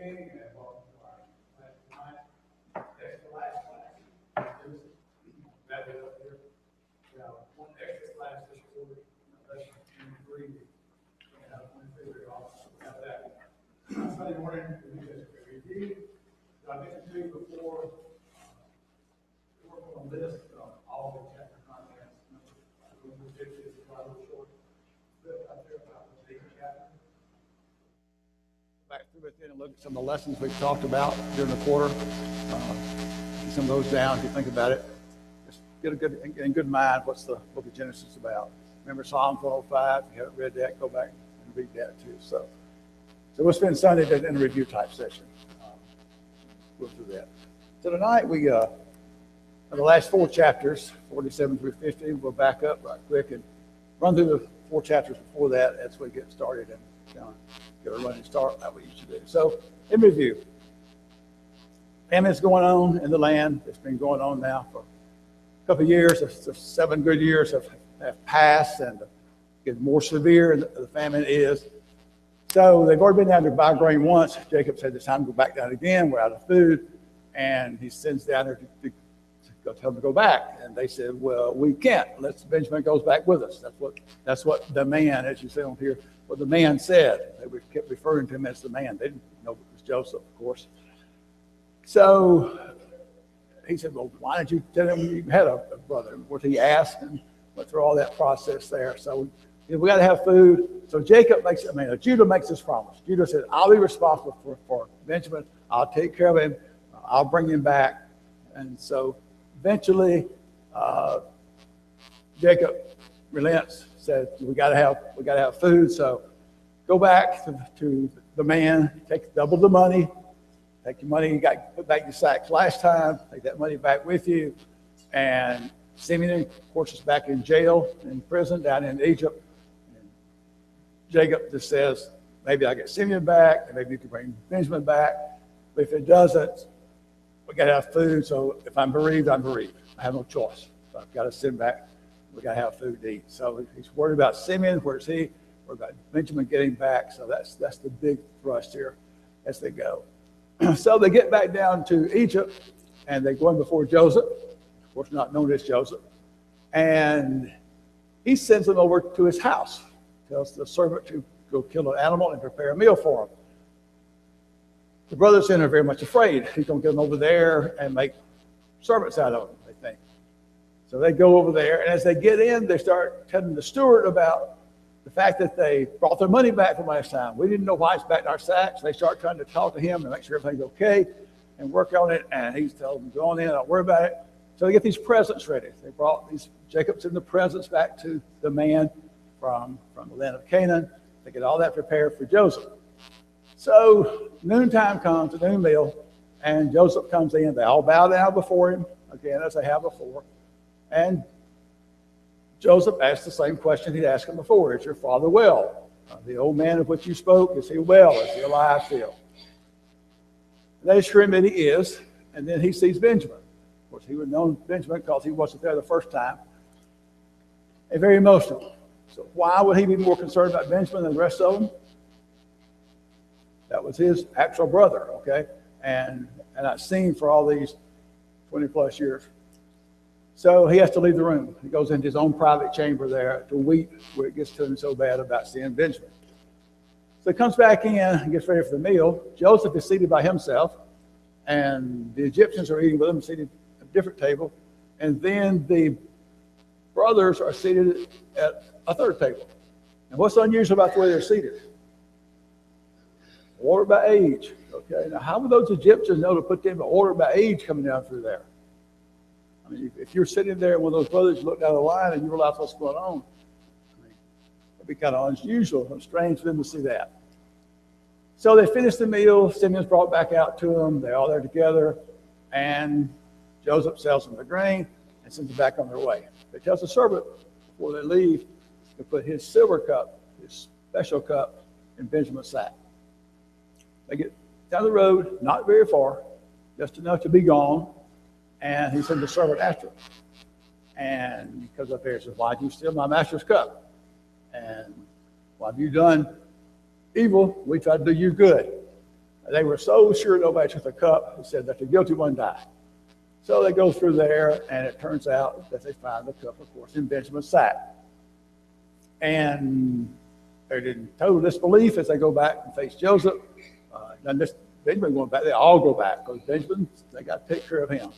evening and welcome to our class tonight. Next to last class. Back it up here. We have one extra class this quarter, lesson 23. And one figure off. We have that. Sunday morning, we do this review. I mentioned to you before, we work on a list of all the chapter contents. We're going to do this a little short bit out there about the chapter. Back through it then and look at some of the lessons we've talked about during the quarter. Some of those down, if you think about it. Just get a good mind what's the book of Genesis about. Remember Psalm 105? If you haven't read that, go back and read that too. So we'll spend Sunday in a review type session. Go through that. So tonight we the last four chapters, 47 through 50, we'll back up right quick and run through the four chapters before that as we get started and get a running start like we usually do. So, in review, famine's going on in the land. It's been going on now for a couple of years. The 7 good years have passed, and getting more severe the famine is. So they've already been down to buy grain once. Jacob said it's time to go back down again. We're out of food, and he sends down there to go tell them to go back. And they said, well, we can't unless Benjamin goes back with us. That's what the man, as you see on here, what the man said. They kept referring to him as the man. They didn't know it was Joseph, of course. So he said, well, why didn't you tell him you had a brother? What he asked and went through all that process there. So we got to have food. So Judah makes this promise. Judah said, I'll be responsible for Benjamin. I'll take care of him. I'll bring him back. And so eventually, Jacob relents, said, we got to have food. So go back to the man, take double the money, take your money you got put back in your sacks last time, take that money back with you. And Simeon, of course, is back in jail, in prison down in Egypt. And Jacob just says, maybe I'll get Simeon back, and maybe you can bring Benjamin back. But if it doesn't, we got to have food. So if I'm bereaved, I'm bereaved. I have no choice. So I've got to send back. We got to have food to eat. So he's worried about Simeon. Where's he? Worried about Benjamin getting back. So that's the big thrust here as they go. So they get back down to Egypt, and they go in before Joseph, of course not known as Joseph, and he sends them over to his house, tells the servant to go kill an animal and prepare a meal for him. The brothers then are very much afraid. He's going to get them over there and make servants out of them, they think. So they go over there, and as they get in, they start telling the steward about the fact that they brought their money back from last time. We didn't know why it's back in our sacks. They start trying to talk to him and make sure everything's okay and work on it, and he's telling them, go on in, don't worry about it. So they get these presents ready. They brought Jacob sent the presents back to the man from the land of Canaan. They get all that prepared for Joseph. So noontime comes, a noon meal, and Joseph comes in. They all bow down before him, again, as they have before. And Joseph asked the same question he'd asked him before. Is your father well? The old man of which you spoke, is he well? Is he alive still? And they assure him that he is. And then he sees Benjamin. Of course, he would have known Benjamin because he wasn't there the first time. And very emotional. So why would he be more concerned about Benjamin than the rest of them? That was his actual brother, okay? And I've seen for all these 20 plus years. So he has to leave the room. He goes into his own private chamber there to weep where it gets to him so bad about seeing Benjamin. So he comes back in and gets ready for the meal. Joseph is seated by himself, and the Egyptians are eating with him, seated at a different table. And then the brothers are seated at a third table. And what's unusual about the way they're seated? Order by age. Okay, now how would those Egyptians know to put them in order by age coming down through there? I mean, if you're sitting there and one of those brothers look down the line and you realize what's going on, it'd be kind of unusual and strange for them to see that. So they finish the meal. Simeon's brought back out to them. They're all there together. And Joseph sells them the grain and sends them back on their way. They tells the servant before they leave to put his silver cup, his special cup, in Benjamin's sack. They get down the road, not very far, just enough to be gone. And he sent the servant after him. And he comes up here and says, why did you steal my master's cup? And why have you done evil? We tried to do you good. They were so sure nobody took the cup, it said that the guilty one died. So they go through there, and it turns out that they find the cup, of course, in Benjamin's sack. And they're in total disbelief as they go back and face Joseph. And this Benjamin going back, they all go back because Benjamin, they got to take care of him.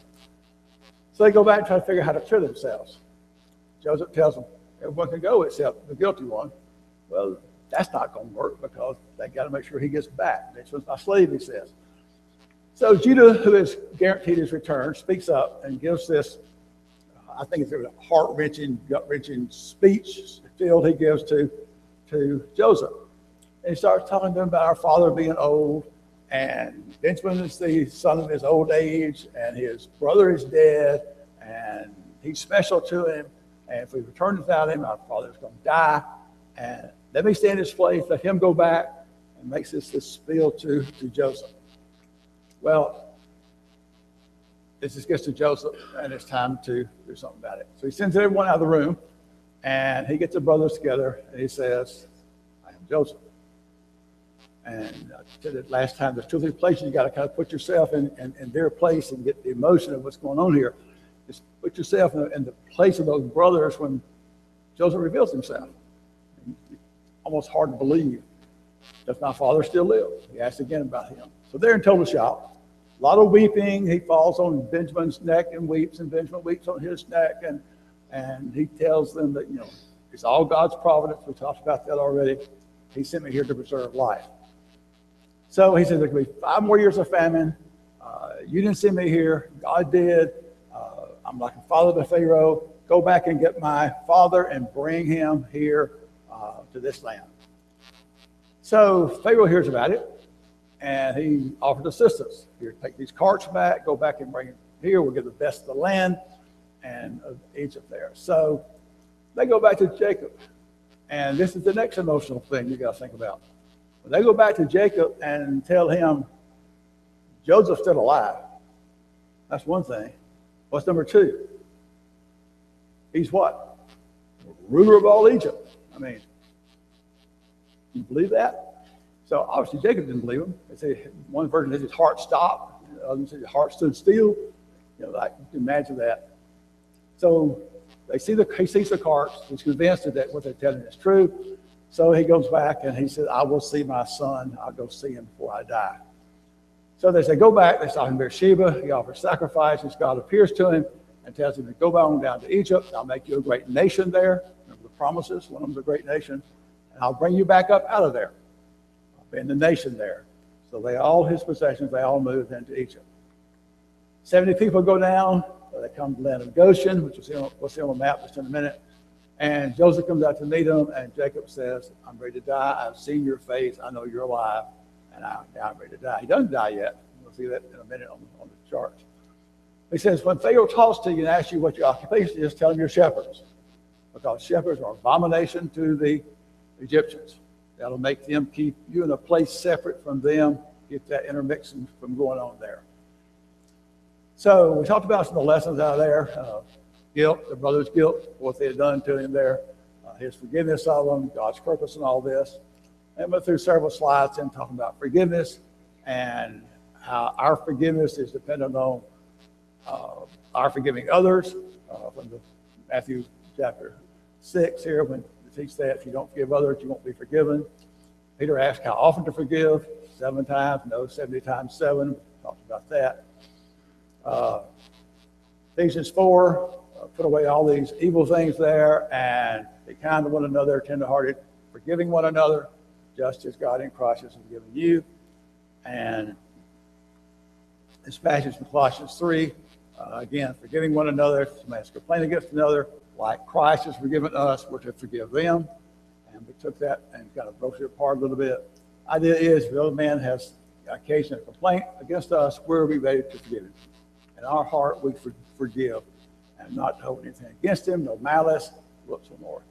So they go back and try to figure out how to cure themselves. Joseph tells them, everyone can go except the guilty one. Well, that's not going to work because they got to make sure he gets back. Benjamin's my slave, he says. So Judah, who has guaranteed his return, speaks up and gives this, I think it's a heart-wrenching, gut-wrenching speech filled he gives to Joseph. And he starts talking to him about our father being old, and Benjamin is the son of his old age, and his brother is dead, and he's special to him, and if we return without him, our father's going to die, and let me stand in his place, let him go back, and makes this spiel to Joseph. Well, this just gets to Joseph, and it's time to do something about it. So he sends everyone out of the room, and he gets the brothers together, and he says, I am Joseph. And I said it last time, there's two or three places you got to kind of put yourself in their place and get the emotion of what's going on here. Just put yourself in the place of those brothers when Joseph reveals himself. Almost hard to believe. Does my father still live? He asks again about him. So they're in total shock. A lot of weeping. He falls on Benjamin's neck and weeps, and Benjamin weeps on his neck. And he tells them that, it's all God's providence. We talked about that already. He sent me here to preserve life. So he said, there could be 5 more years of famine. You didn't send me here. God did. I'm like a father to Pharaoh. Go back and get my father and bring him here to this land. So Pharaoh hears about it, and he offers assistance. Here, take these carts back, go back and bring them here. We'll get the best of the land and of Egypt there. So they go back to Jacob. And this is the next emotional thing you got to think about. When they go back to Jacob and tell him Joseph's still alive, that's one thing. What's number 2? He's what? Ruler of all Egypt. I mean, you believe that? So obviously Jacob didn't believe him. They say one version says his heart stopped, the other says his heart stood still. Like you can imagine that. So he sees the carts. He's convinced that what they're telling is true. So he goes back and he says, I will see my son. I'll go see him before I die. So they say, go back. They stop in Beersheba. He offers sacrifices. God appears to him and tells him to go on down to Egypt. I'll make you a great nation there. Remember the promises. One of them's a great nation. And I'll bring you back up out of there. I'll be in the nation there. So all his possessions, they all moved into Egypt. 70 people go down. They come to the land of Goshen, which we'll see on the map just in a minute. And Joseph comes out to meet him, and Jacob says, I'm ready to die. I've seen your face. I know you're alive, and I'm ready to die. He doesn't die yet. We'll see that in a minute on the chart. He says, when Pharaoh talks to you and asks you what your occupation is, tell him you're shepherds, because shepherds are an abomination to the Egyptians. That'll make them keep you in a place separate from them, get that intermixing from going on there. So we talked about some of the lessons out of there. Guilt, the brother's guilt, what they had done to him there, his forgiveness of them, God's purpose in all this. And went through several slides and talking about forgiveness and how our forgiveness is dependent on our forgiving others. From the Matthew chapter 6 here, when it teaches that if you don't forgive others, you won't be forgiven. Peter asked how often to forgive, 7 times, no, 70 times 7. Talked about that. Ephesians 4, put away all these evil things there and be kind to one another, tenderhearted, forgiving one another, just as God in Christ has forgiven you. And this passage from Colossians 3, again, forgiving one another. If somebody has complained against another, like Christ has forgiven us, we're to forgive them. And we took that and kind of broke it apart a little bit. Idea is, if the other man has occasion of complaint against us, we're ready to forgive him. In our heart, we forgive and not hold anything against him, no malice, whoops, one more.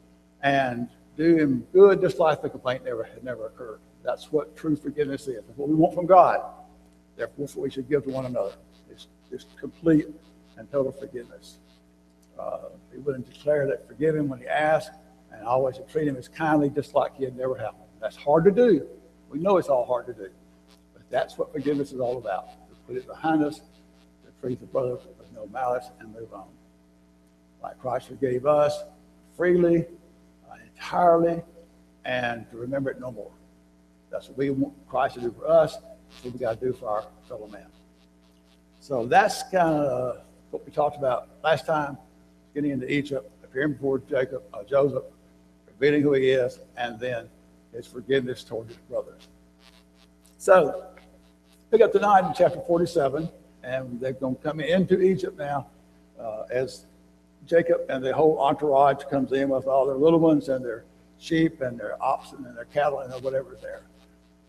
And do him good, just like the complaint had never occurred. That's what true forgiveness is. That's what we want from God. Therefore, that's what we should give to one another. It's complete and total forgiveness. Be willing to declare that forgive him when he asks, and always to treat him as kindly, just like he had never happened. That's hard to do. We know it's all hard to do. But That's what forgiveness is all about. To put it behind us, to treat the brother with no malice and move on. Like Christ forgave us freely, entirely, and to remember it no more. That's what we want Christ to do for us. That's what we got to do for our fellow man. So that's kind of what we talked about last time, getting into Egypt, appearing before Joseph, revealing who he is, and then his forgiveness toward his brothers. So, pick up tonight in chapter 47, and they're going to come into Egypt now as Jacob and the whole entourage comes in with all their little ones and their sheep and their oxen and their cattle and whatever's there.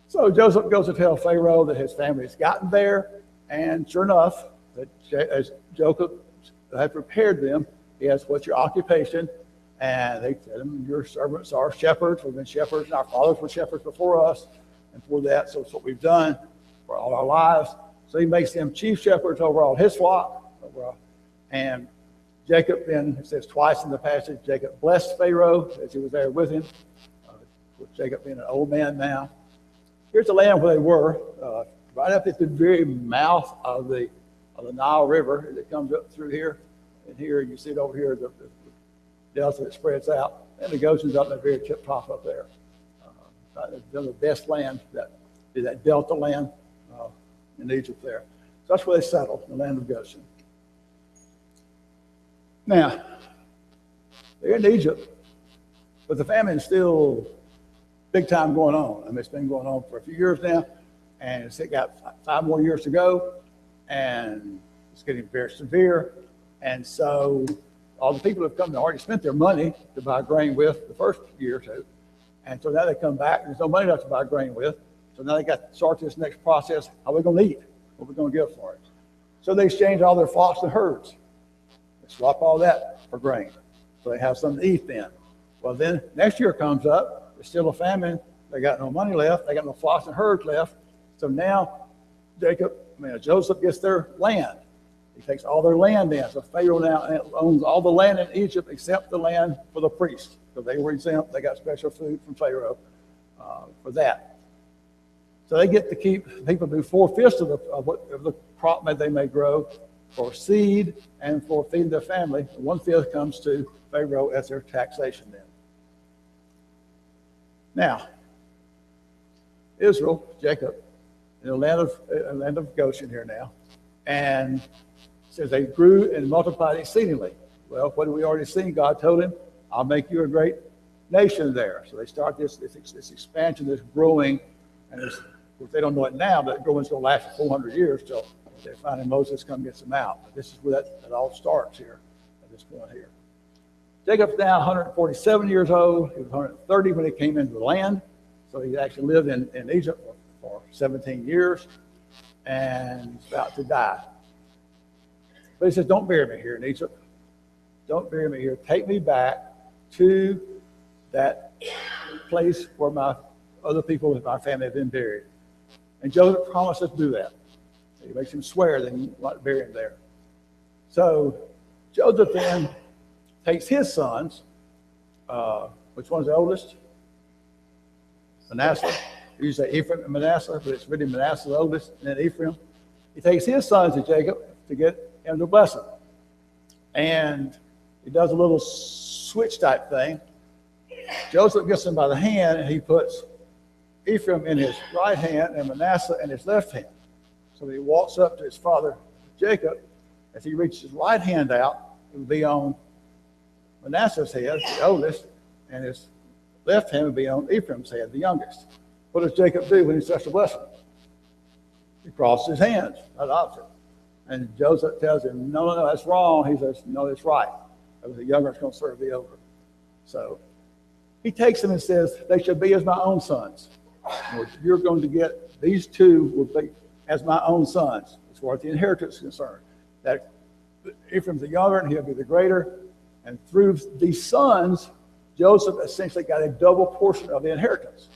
So Joseph goes to tell Pharaoh that his family's gotten there, and sure enough, that as Jacob had prepared them, he asked, "What's your occupation?" And they said, "Your servants are shepherds. We've been shepherds, and our fathers were shepherds before us, and for that, so it's what we've done for all our lives." So he makes them chief shepherds over all his flock. And Jacob then, it says twice in the passage, Jacob blessed Pharaoh as he was there with him, with Jacob being an old man now. Here's the land where they were, right up at the very mouth of the Nile River as it comes up through here. And here, you see it over here, the delta that spreads out. And the Goshen's up in the very tip top up there. The best land, that delta land in Egypt there. So that's where they settled, the land of Goshen. Now, they're in Egypt, but the famine is still big time going on. I mean, it's been going on for a few years now, and it's got 5 more years to go, and it's getting very severe. And so all the people have come, they already spent their money to buy grain with the first year or two. And so now they come back, there's no money left to buy grain with. So now they got to start this next process. How are we going to eat? What are we going to give for it? So they exchange all their flocks and herds. They swap all that for grain. So they have something to eat then. Well, then next year comes up. There's still a famine. They got no money left. They got no flocks and herds left. So now Joseph gets their land. He takes all their land in. So Pharaoh now owns all the land in Egypt except the land for the priests. So they were exempt. They got special food from Pharaoh for that. So they get to keep, people do 4/5 of the crop that they may grow for seed and for feeding their family. 1/5 comes to Pharaoh as their taxation then. Now, Israel, Jacob, in the land of Goshen here now, and says they grew and multiplied exceedingly. Well, what have we already seen? God told him, "I'll make you a great nation there." So they start this expansion, this growing, and they don't know it now, but growing's going to last for 400 years till they finally Moses come gets them out. But this is where that all starts here at this point here. Jacob's now 147 years old. He was 130 when he came into the land. So he actually lived in Egypt for 17 years, and he's about to die. But he says, "Don't bury me here in Egypt. Don't bury me here. Take me back to that place where my other people in my family have been buried." And Joseph promises to do that. He makes him swear that he won't bury him there. So Joseph then takes his sons, which one's the oldest? Manasseh. You say Ephraim and Manasseh, but it's really Manasseh the oldest, and then Ephraim. He takes his sons to Jacob to get him to bless him. And he does a little switch type thing. Joseph gets him by the hand, and he puts Ephraim in his right hand and Manasseh in his left hand. So he walks up to his father, Jacob. As he reaches his right hand out, it will be on Manasseh's head, the oldest, and his left hand will be on Ephraim's head, the youngest. What does Jacob do when he starts to bless him? He crosses his hands, not opposite. And Joseph tells him, no, that's wrong. He says, no, that's right. The younger is going to serve the older. So he takes them and says, they shall be as my own sons. You're going to get, these two will be as my own sons, as far as the inheritance is concerned. That Ephraim's the younger and he'll be the greater. And through these sons, Joseph essentially got a double portion of the inheritance,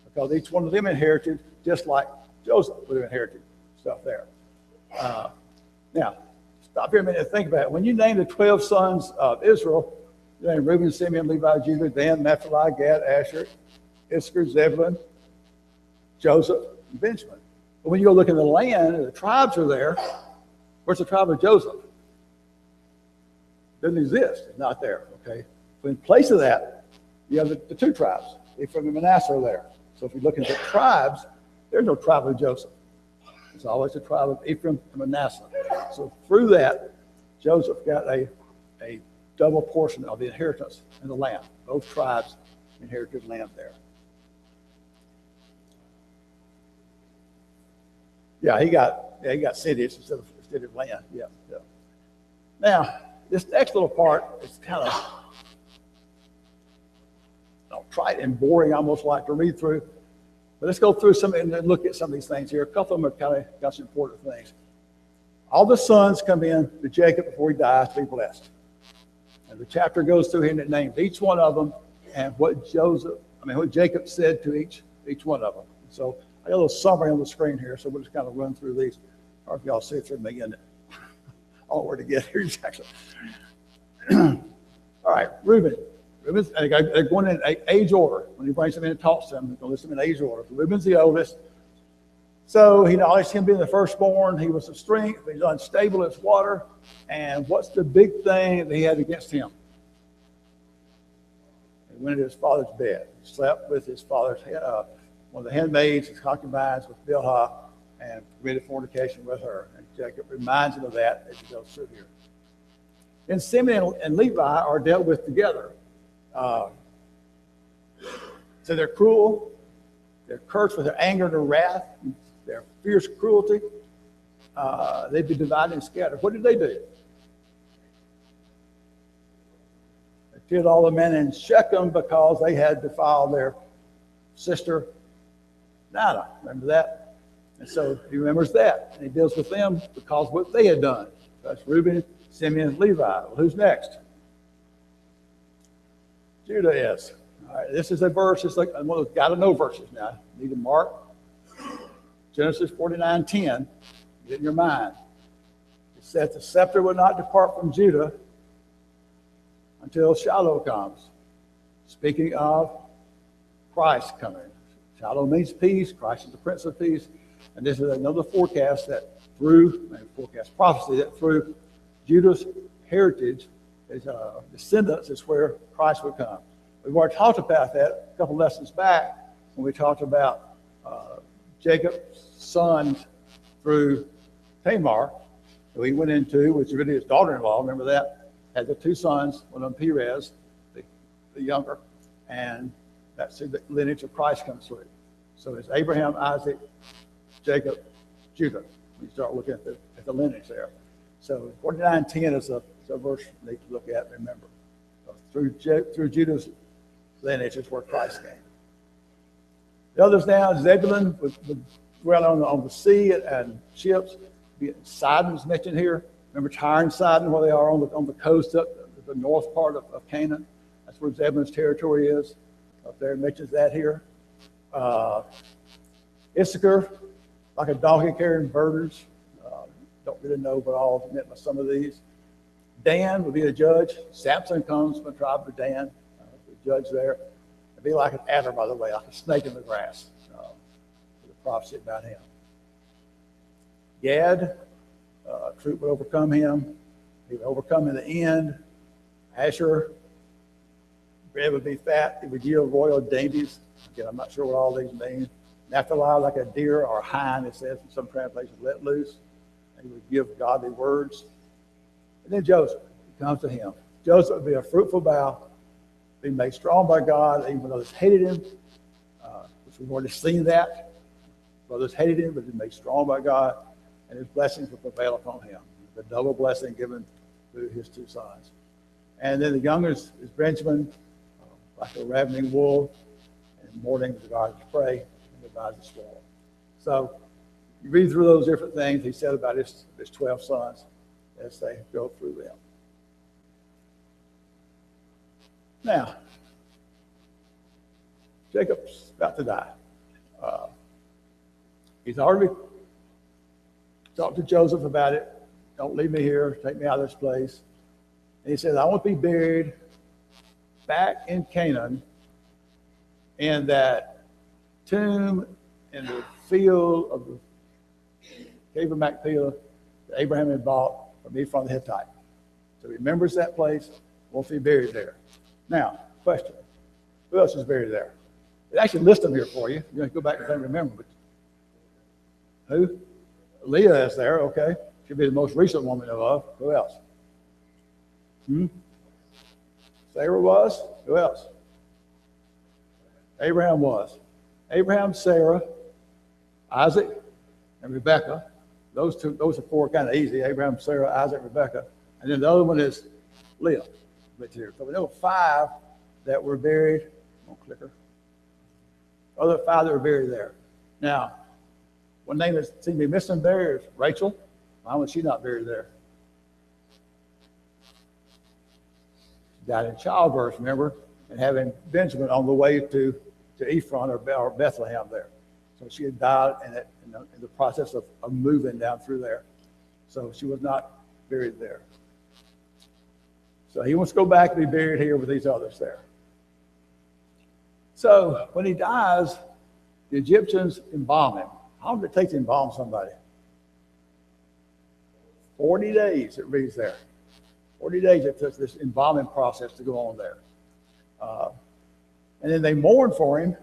because each one of them inherited just like Joseph would have inherited stuff there. Now, stop here a minute and think about it. When you name the 12 sons of Israel, you name Reuben, Simeon, Levi, Judah, Dan, Naphtali, Gad, Asher, Issachar, Zebulun, Joseph, and Benjamin. But when you go look in the land, the tribes are there. Where's the tribe of Joseph? Doesn't exist. It's not there. Okay. But in place of that, you have the two tribes. Ephraim and Manasseh are there. So if you look at the tribes, there's no tribe of Joseph. It's always the tribe of Ephraim and Manasseh. So through that, Joseph got a double portion of the inheritance in the land. Both tribes inherited land there. Yeah, he got cities instead of land. Yeah. Now, this next little part is kind of trite and boring, I almost like to read through. But let's go through some and look at some of these things here. A couple of them are kind of got some important things. All the sons come in to Jacob before he dies to be blessed. And the chapter goes through here and it names each one of them and what Jacob said to each one of them. So I got a little summary on the screen here, so we'll just kind of run through these. Or if y'all see it through me again, all where to get here exactly. All right, Reuben. They're going in age order. When he brings them in and talks to them, he's going to list them in age order. Reuben's the oldest. So he acknowledged him being the firstborn. He was of strength. He's unstable as water. And what's the big thing that he had against him? He went into his father's bed. He slept with his father's, one of the handmaids, his concubines, with Bilhah, and committed fornication with her. And Jacob reminds him of that as he goes through here. Then Simeon and Levi are dealt with together. So they're cruel, they're cursed with their anger and their wrath, their fierce cruelty. They'd be divided and scattered. What did they do? They killed all the men in Shechem because they had defiled their sister Dinah. Remember that? And so he remembers that. And he deals with them because of what they had done. That's Reuben, Simeon, and Levi. Well, who's next? Judah is. All right, this is a verse. It's like one of those got-to-know verses now. You need to mark Genesis 49:10. Get it in your mind. It says the scepter will not depart from Judah until Shiloh comes. Speaking of Christ coming. Shiloh means peace. Christ is the Prince of Peace. And this is another forecast prophecy that through Judah's heritage, his descendants is where Christ would come. We've already talked about that a couple lessons back when we talked about Jacob's sons through Tamar, who he went into, which is really his daughter-in-law. Remember that? Had the two sons, one of them Perez, the younger, and that's who the lineage of Christ comes through. So it's Abraham, Isaac, Jacob, Judah. You start looking at the lineage there. So 49:10 is a verse you need to look at and remember. Through Judah's lineage is where Christ came. The others now, Zebulun would dwell on the sea and ships. Sidon's mentioned here. Remember Tyre and Sidon, where they are on the coast up the north part of Canaan. That's where Zebulun's territory is. Up there, it mentions that here. Issachar, like a donkey carrying burdens. Don't really know what all meant by some of these. Dan would be a judge. Samson comes from the tribe of Dan, the judge there. It'd be like an adder, by the way, like a snake in the grass. The prophecy about him. Gad, a troop would overcome him. He would overcome in the end. Asher, bread would be fat. He would yield royal dainties. Again, I'm not sure what all these mean. Naphtali, like a deer or a hind, it says in some translations, let loose. He would give godly words. And then Joseph, he comes to him. Joseph would be a fruitful bough, be made strong by God, even though others hated him, which we've already seen that. Brothers hated him, but he made strong by God, and his blessings would prevail upon him. The double blessing given to his two sons. And then the youngest is Benjamin, like a ravening wolf, and mourning divides his prey and divides his spoil. So you read through those different things he said about his 12 sons as they go through them. Now, Jacob's about to die. He's already talked to Joseph about it. Don't leave me here. Take me out of this place. And he says, I want to be buried back in Canaan in that tomb in the field of the cave of Machpelah that Abraham had bought from Ephron the Hittite. So he remembers that place, wants to be buried there. Now, question, who else is buried there? It actually lists them here for you. You're going to go back and remember. But who? Leah is there, okay. She'll be the most recent woman of. Who else? Sarah was? Who else? Abraham was. Abraham, Sarah, Isaac, and Rebekah. Those are four kind of easy. Abraham, Sarah, Isaac, Rebekah. And then the other one is Leah. So we know 5 that were buried. Don't clicker. Other 5 that were buried there. Now, one name that seems to be missing there is Rachel. Why was she not buried there? She died in childbirth, remember, and having Benjamin on the way to Ephron or Bethlehem there. So she had died in the process of moving down through there. So she was not buried there. So he wants to go back and be buried here with these others there. So when he dies, the Egyptians embalm him. How long did it take to embalm somebody? 40 days, it reads there. 40 days it took this embalming process to go on there. And then they mourn for him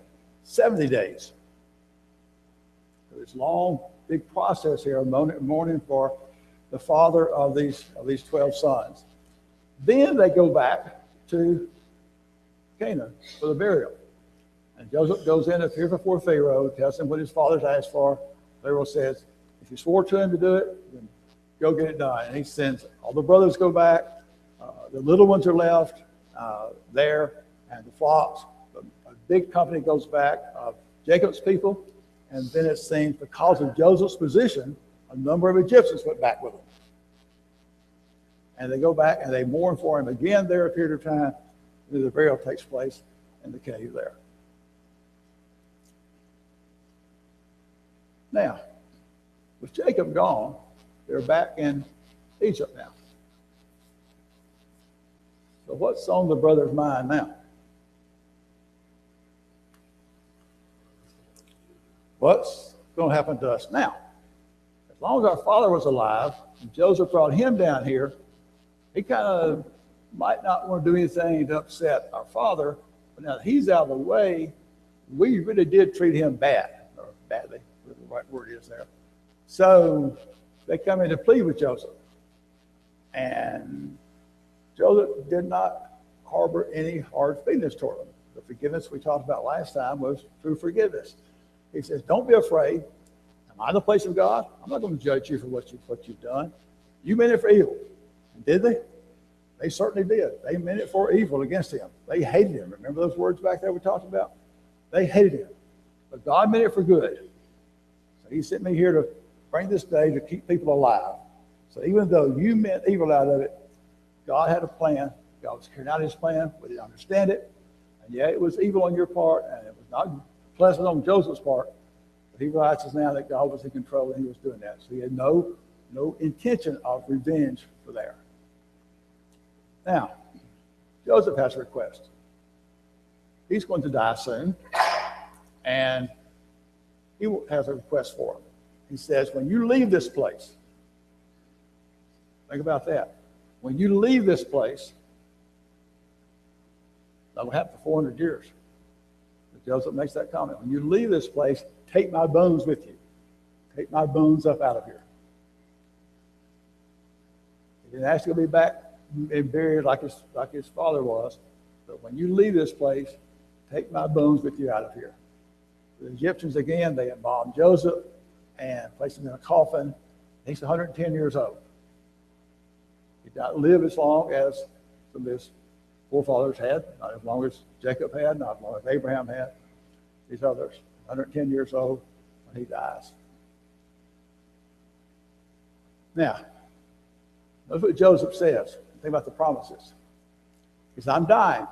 70 days. So this long, big process here of mourning for the father of these 12 sons. Then they go back to Canaan for the burial. And Joseph goes in, appears before Pharaoh, tells him what his father's asked for. Pharaoh says, if you swore to him to do it, then go get it done. And he sends all the brothers go back. The little ones are left there, and the flocks. A big company goes back of Jacob's people. And then it seems because of Joseph's position, a number of Egyptians went back with him. And they go back and they mourn for him again there a period of time. And the burial takes place in the cave there. Now, with Jacob gone, they're back in Egypt now. So what's on the brothers' mind now? What's going to happen to us now? As long as our father was alive and Joseph brought him down here, he kind of might not want to do anything to upset our father, but now that he's out of the way, we really did treat him bad, or badly, whatever the right word is there. So they come in to plead with Joseph. And Joseph did not harbor any hard feelings toward them. The forgiveness we talked about last time was true forgiveness. He says, don't be afraid. Am I in the place of God? I'm not going to judge you for what you've done. You meant it for evil. And did they? They certainly did. They meant it for evil against him. They hated him. Remember those words back there we talked about? They hated him. But God meant it for good. So he sent me here to bring this day to keep people alive. So even though you meant evil out of it, God had a plan. God was carrying out his plan. We didn't understand it. And yeah, it was evil on your part, and it was not pleasant on Joseph's part. But he realizes now that God was in control and he was doing that. So he had no intention of revenge for there. Now, Joseph has a request. He's going to die soon, and he has a request for him. He says, when you leave this place, think about that. When you leave this place, that will happen for 400 years. But Joseph makes that comment. When you leave this place, take my bones with you. Take my bones up out of here. He didn't ask to be back and buried like his father was. But when you leave this place, take my bones with you out of here. The Egyptians, again, they embalmed Joseph and placed him in a coffin. He's 110 years old. He did not live as long as some of his forefathers had, not as long as Jacob had, not as long as Abraham had. These others, 110 years old when he dies. Now, notice what Joseph says. Think about the promises. He says, I'm dying,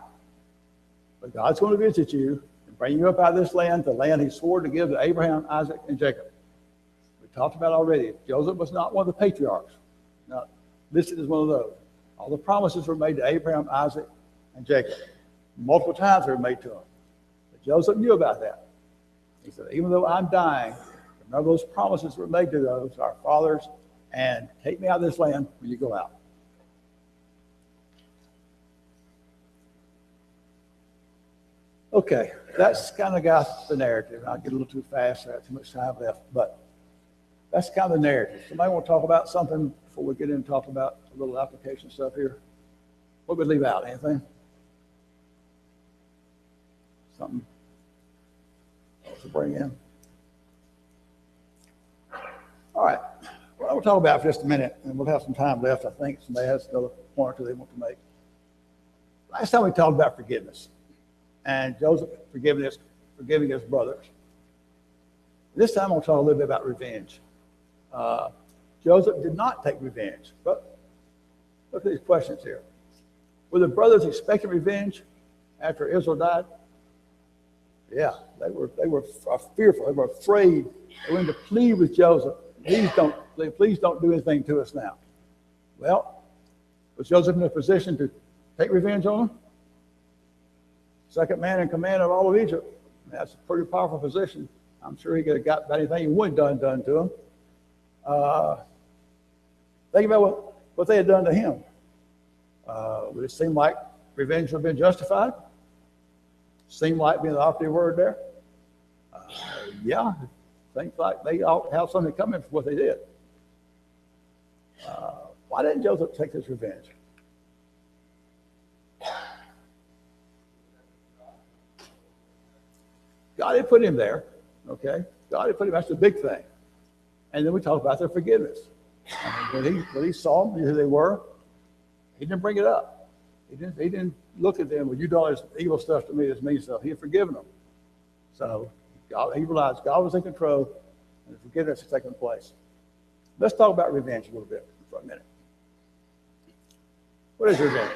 but God's going to visit you and bring you up out of this land, the land he swore to give to Abraham, Isaac, and Jacob. We talked about already. Joseph was not one of the patriarchs, not listed as one of those. All the promises were made to Abraham, Isaac, and Jacob. Multiple times they were made to him. But Joseph knew about that. He said, even though I'm dying, None of those promises were made to those, our fathers, and take me out of this land when you go out. Okay, that's kind of got the narrative. I'll get a little too fast. I have too much time left, but that's kind of the narrative. Somebody want to talk about something before we get in and talk about a little application stuff here? What would we leave out? Anything? Something else to bring in? All right. Well, we'll talk about it for just a minute, and we'll have some time left. I think somebody has another point or two they want to make. Last time we talked about forgiveness, and Joseph forgiving his brothers. This time I'll talk a little bit about revenge. Joseph did not take revenge, but look at these questions here. Were the brothers expecting revenge after Israel died? Yeah, they were fearful. They were afraid. They went to plead with Joseph. Please don't do anything to us now. Well, was Joseph in a position to take revenge on them? Second man in command of all of Egypt. That's a pretty powerful position. I'm sure he could have got anything he would have done to him. Think about what they had done to him. Would it seem like revenge would have been justified? Seem like being the operative word there? Yeah, seems like they ought to have something coming for what they did. Why didn't Joseph take this revenge? God had put him there, okay? God had put him, that's the big thing. And then we talk about their forgiveness. When he saw them, who they were, he didn't bring it up. He didn't look at them, well, you do all this evil stuff to me, this mean stuff. He had forgiven them. So he realized God was in control, and the forgiveness is taking place. Let's talk about revenge a little bit for a minute. What is revenge?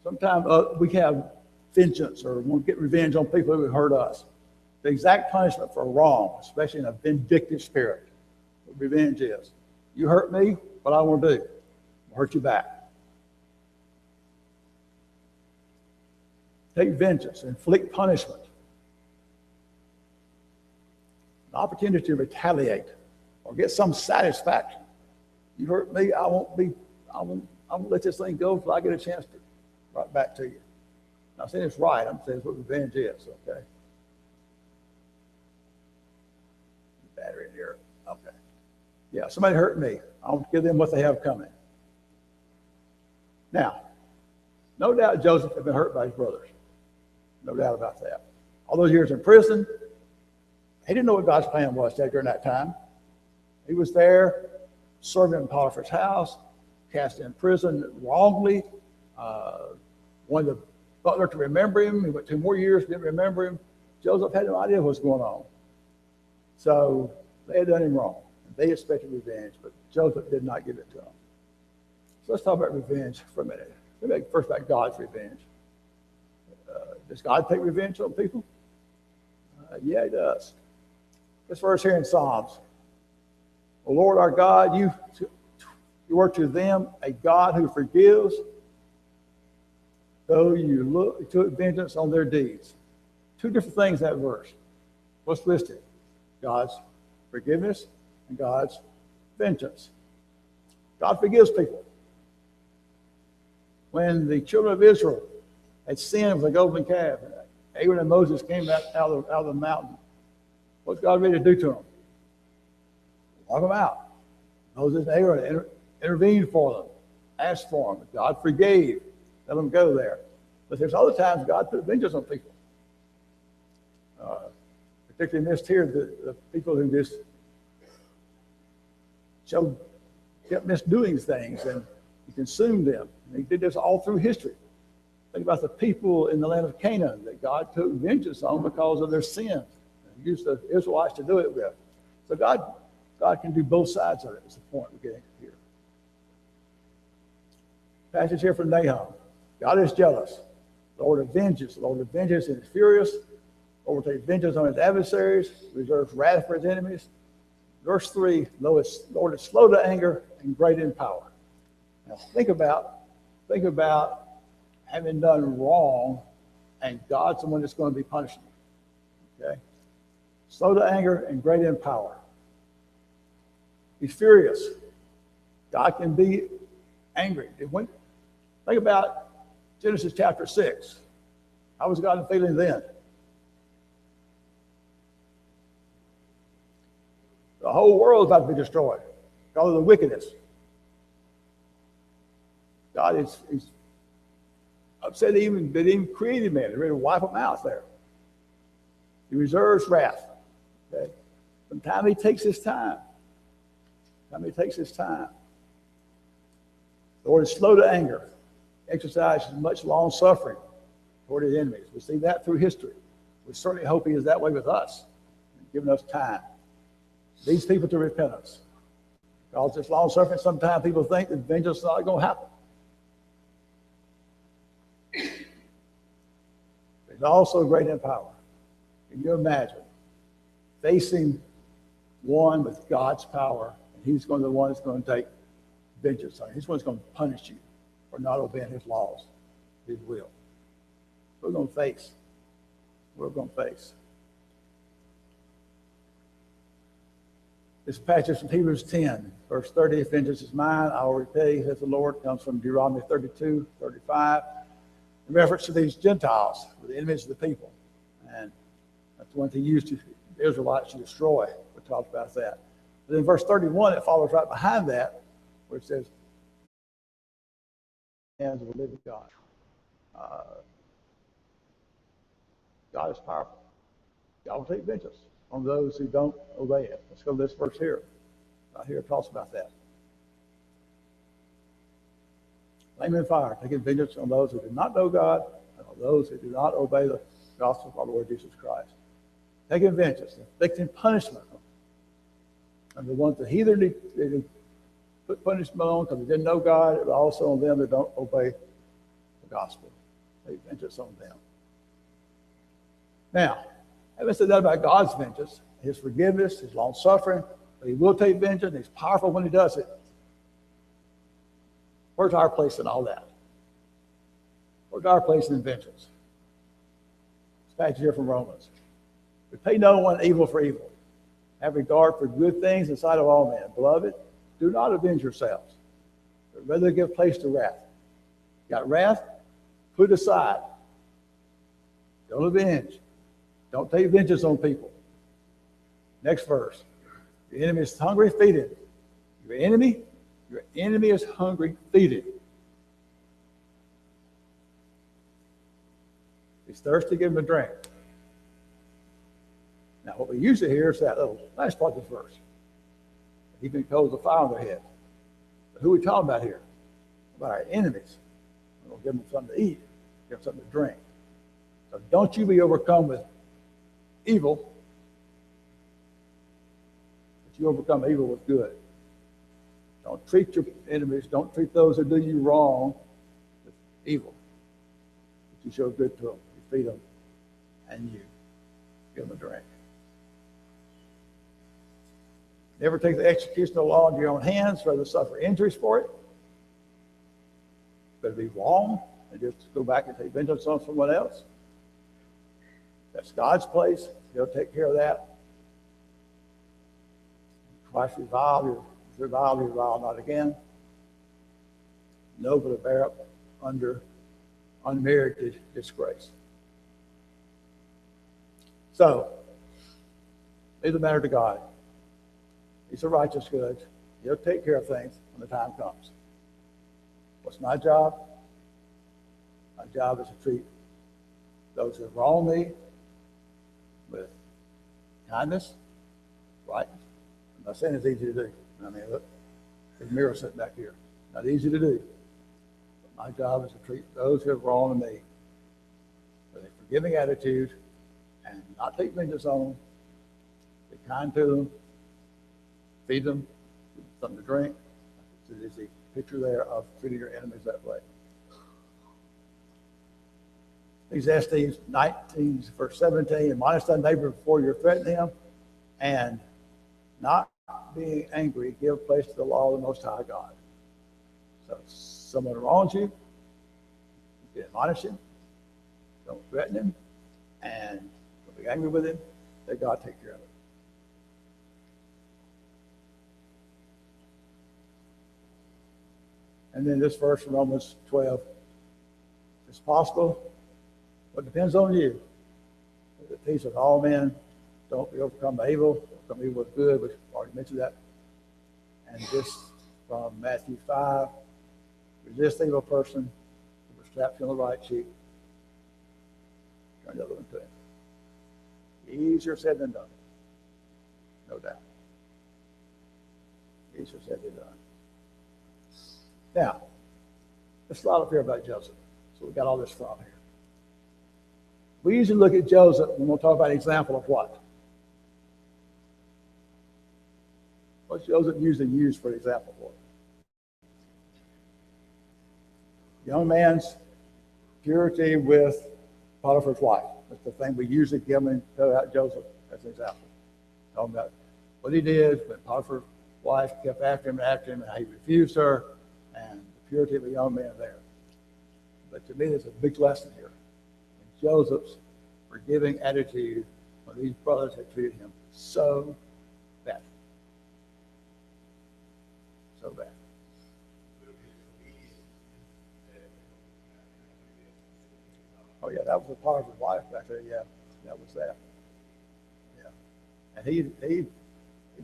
Sometimes we have vengeance or want to get revenge on people who hurt us. The exact punishment for wrong, especially in a vindictive spirit, what revenge is. You hurt me, what I want to do, I'll hurt you back. Take vengeance, inflict punishment. An opportunity to retaliate or get some satisfaction. You hurt me, I won't let this thing go until I get a chance to right back to you. I'm not saying it's right, I'm saying it's what revenge is, okay? Battery in here, okay. Yeah, somebody hurt me. I'll give them what they have coming. Now, no doubt Joseph had been hurt by his brothers. No doubt about that. All those years in prison, he didn't know what God's plan was during that time. He was there serving in Potiphar's house, cast in prison wrongly, wanted the butler to remember him. He went 2 more years, didn't remember him. Joseph had no idea what was going on. So they had done him wrong. They expected revenge, but Joseph did not give it to them. So let's talk about revenge for a minute. Let's first about God's revenge. Does God take revenge on people? Yeah, he does. This verse here in Psalms. O Lord our God, you are to them a God who forgives, though you took vengeance on their deeds. 2 different things in that verse. What's listed? God's forgiveness and God's vengeance. God forgives people. When the children of Israel had sinned with the golden calf, and Aaron and Moses came out of the mountain, what's God ready to do to them? Walk them out. Moses and Aaron intervened for them, asked for them. God forgave, let them go there. But there's other times God put vengeance on people. Particularly in this here, the people who just kept misdoing things, and he consumed them. And he did this all through history. Think about the people in the land of Canaan that God took vengeance on because of their sins. He used the Israelites to do it with. So God can do both sides of it, is the point we're getting here. Passage here from Nahum. God is jealous. The Lord avenges. The Lord avenges and is furious. The Lord will take vengeance on his adversaries, reserves wrath for his enemies. Verse 3, the Lord is slow to anger and great in power. Now think about having done wrong, and God's the one that's going to be punishing you. Okay? slow to anger, and great in power. He's furious. God can be angry. Think about Genesis chapter 6. How was God feeling then? The whole world is about to be destroyed because of the wickedness. God is upset that he even created man. He's ready to wipe him out there. He reserves wrath. Okay? Sometimes he takes his time. The Lord is slow to anger, exercises much long suffering toward his enemies. We see that through history. We certainly hope he is that way with us, giving us time. Leads people to repentance. Because this long suffering, sometimes people think that vengeance is not going to happen. He's also great in power. Can you imagine facing one with God's power, and he's going to be the one that's going to take vengeance on you. He's the one that's going to punish you for not obeying his laws, his will. We're going to face. This passage from Hebrews 10, verse 30, vengeance is mine, I will repay, says the Lord, comes from Deuteronomy 32, 35. In reference to these Gentiles, the enemies of the people. And that's the one he used to the Israelites to destroy. We talked about that. But in verse 31, it follows right behind that, where it says, hands of a living God. God is powerful. God will take vengeance on those who don't obey it. Let's go to this verse here. Right here it talks about that. Flaming fire, taking vengeance on those who do not know God and on those who do not obey the gospel of our Lord Jesus Christ. Taking vengeance, inflicting punishment on the ones that either they put punishment on because they didn't know God, but also on them that don't obey the gospel. Take vengeance on them. Now, having said that about God's vengeance, his forgiveness, his long suffering, but he will take vengeance, and he's powerful when he does it. Where's our place in all that? Where's our place in vengeance? This passage here from Romans. Repay no one evil for evil. Have regard for good things in the sight of all men. Beloved, do not avenge yourselves, but rather give place to wrath. Got wrath? Put aside. Don't avenge. Don't take vengeance on people. Next verse. Your enemy is hungry, feed him. Your enemy is hungry, feed him. He's thirsty, give him a drink. Now, what we usually hear is that little last part of this verse. Heaping coals of fire on their head. But who are we talking about here? About our enemies. We're going to give them something to eat, give them something to drink. So don't you be overcome with evil, but you overcome evil with good. Don't treat your enemies, don't treat those who do you wrong with evil. But you show good to them, you feed them, and you give them a drink. Never take the execution of the law into your own hands, rather suffer injuries for it. Better be wrong and just go back and take vengeance on someone else. That's God's place. He'll take care of that. Christ reviled, revile not again. No, but to bear up under unmerited disgrace. So, leave the matter to God. He's a righteous judge. He'll take care of things when the time comes. What's my job? My job is to treat those who wrong me with kindness, right? I'm not saying it's easy to do. I mean, look, there's a mirror sitting back here. Not easy to do. But my job is to treat those who have wronged me with a forgiving attitude and not take vengeance on them. Be kind to them. Feed them, give them something to drink. So there's a picture there of treating your enemies that way. Ecclesiastes 19, verse 17, admonish thy neighbor before you threaten him, and not being angry, give place to the law of the Most High God. So if someone wrongs you, you can admonish him, don't threaten him, and don't be angry with him, let God take care of it. And then this verse from Romans 12. It's possible, but it depends on you. The peace of all men, don't be overcome by evil, overcome evil with good, which I've already mentioned that. And this from Matthew 5, resist the evil person who will slap you on the right cheek. Turn the other one to him. Easier said than done. No doubt. Easier said than done. Now, let's slide up here about Joseph. So we got all this from here. We usually look at Joseph and we'll talk about an example of what? What's Joseph usually used for example for? Young man's purity with Potiphar's wife. That's the thing we usually give him and throw out Joseph as an example. Talking about what he did when Potiphar's wife kept after him and how he refused her, and the purity of a young man there. But to me, there's a big lesson here in Joseph's forgiving attitude when these brothers had treated him so bad. So bad. Oh, yeah, that was a part of his life back there. Yeah, that was that. Yeah. And he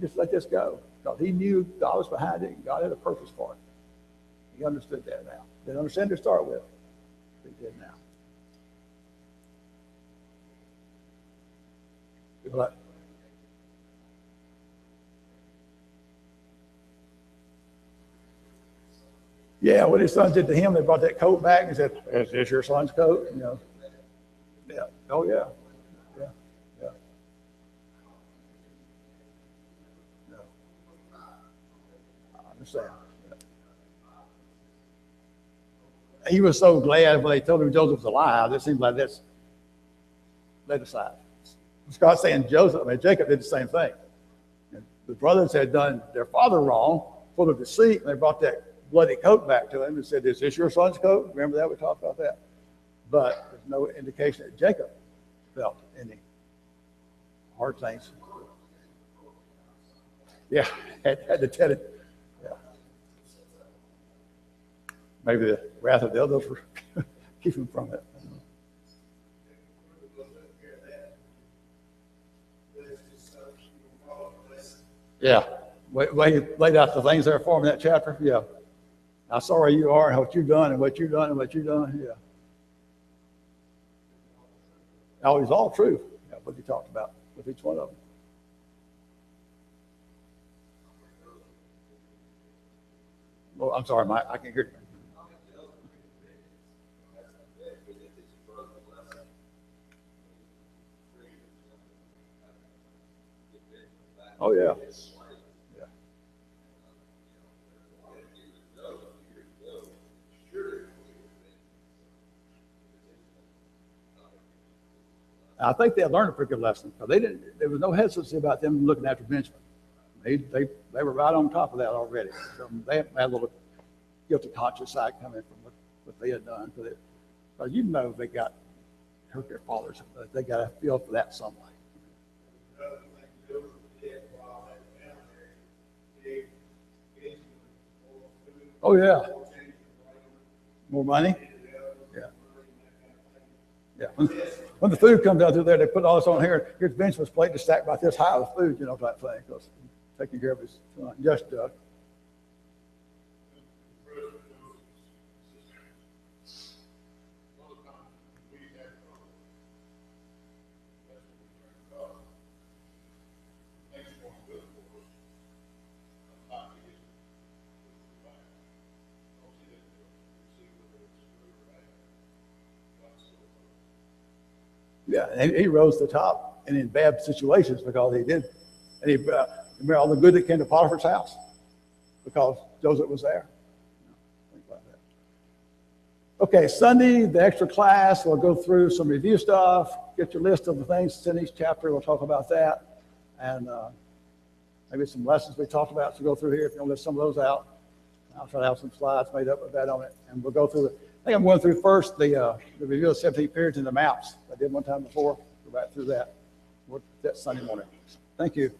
just let this go because he knew God was behind it and God had a purpose for it. He understood that now. Didn't understand to start with. He did now. What? Yeah, what his son did to him, they brought that coat back and said, "Is this your son's coat?" You know. Yeah. Oh yeah. Yeah. Yeah. No. I understand. He was so glad when they told him Joseph was alive. It seems like that's laid aside. Scott's saying Jacob did the same thing. And the brothers had done their father wrong, full of deceit, and they brought that bloody coat back to him and said, "Is this your son's coat?" Remember that? We talked about that. But there's no indication that Jacob felt any hard things. Yeah, had to tell it. Maybe the wrath of the others were keep him from it. Yeah, way laid out the things there for him in that chapter. Yeah, how sorry you are and what you've done and what you've done and what you've done. Yeah. Now, it's all true. Yeah, what he talked about with each one of them. Oh, I'm sorry, Mike. I can't hear you. Oh, yeah. Yeah. I think they learned a pretty good lesson. There was no hesitancy about them looking after Benjamin. They were right on top of that already. So they had a little guilty conscience side coming from what they had done. Because you know they got hurt their fathers. They got to feel for that some way. Oh, yeah. More money? Yeah. Yeah. When the food comes out through there, they put all this on here. Here's Benjamin's plate to stack about this high with food, you know, type thing. Because taking care of his son. Just Doug. Yeah, and he rose to the top and in bad situations because he did. And he remember all the good that came to Potiphar's house because Joseph was there. Think about that. Okay, Sunday, the extra class, we'll go through some review stuff, get your list of the things in each chapter. We'll talk about that. And maybe some lessons we talked about to go through here if you want to list some of those out. I'll try to have some slides made up with that on it. And we'll go through I think I'm going through first the review of 17 periods in the maps. I did one time before. Go back through that. that Sunday morning. Thank you.